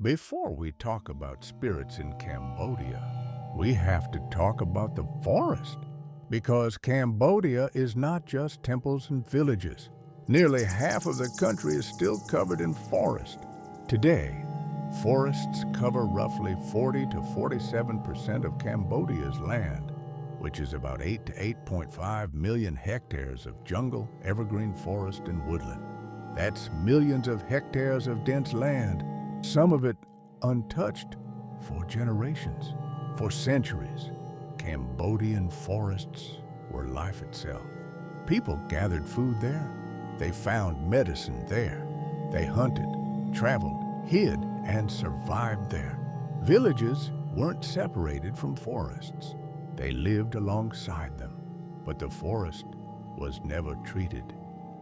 Before we talk about spirits in Cambodia, we have to talk about the forest. Because Cambodia is not just temples and villages. Nearly half of the country is still covered in forest. Today, forests cover roughly 40 to 47% of Cambodia's land, which is about 8 to 8.5 million hectares of jungle, evergreen forest, and woodland. That's millions of hectares of dense land, some of it untouched for generations, for centuries. Cambodian forests were life itself. People gathered food there. They found medicine there. They hunted, traveled, hid, and survived there. Villages weren't separated from forests. They lived alongside them. But the forest was never treated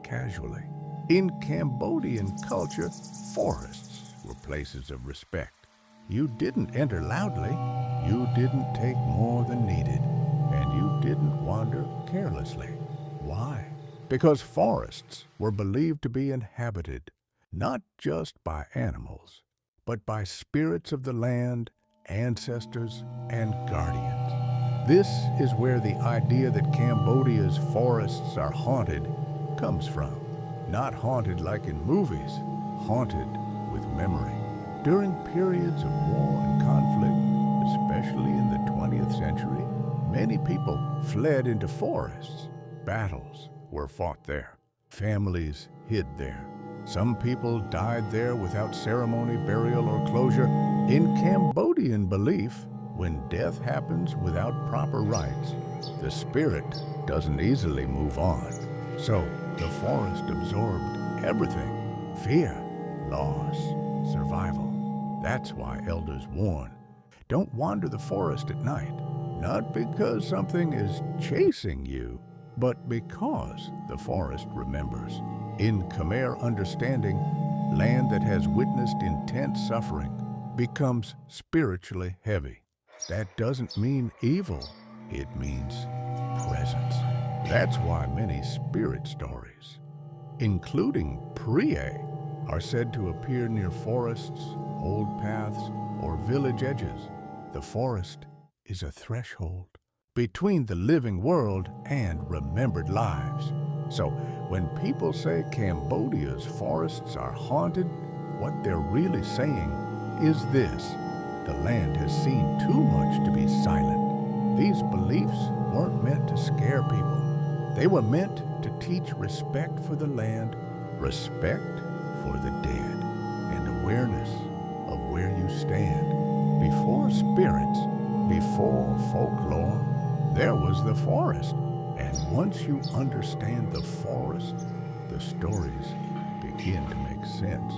casually. In Cambodian culture, forests were places of respect. You didn't enter loudly, you didn't take more than needed, and you didn't wander carelessly. Why? Because forests were believed to be inhabited not just by animals, but by spirits of the land, ancestors, and guardians. This is where the idea that Cambodia's forests are haunted comes from. Not haunted like in movies, haunted with memory. During periods of war and conflict, especially in the 20th century, many people fled into forests. Battles were fought there. Families hid there. Some people died there without ceremony, burial, or closure. In Cambodian belief, when death happens without proper rites, the spirit doesn't easily move on. So, the forest absorbed everything: fear, loss, survival. That's why elders warn, don't wander the forest at night. Not because something is chasing you, but because the forest remembers. In Khmer understanding, land that has witnessed intense suffering becomes spiritually heavy. That doesn't mean evil, it means presence. That's why many spirit stories, including Priye, are said to appear near forests, old paths, or village edges. The forest is a threshold between the living world and remembered lives. So, when people say Cambodia's forests are haunted, what they're really saying is this: the land has seen too much to be silent. These beliefs weren't meant to scare people. They were meant to teach respect for the land, respect for the dead, and awareness of where you stand. Before spirits, before folklore, there was the forest. And once you understand the forest, the stories begin to make sense.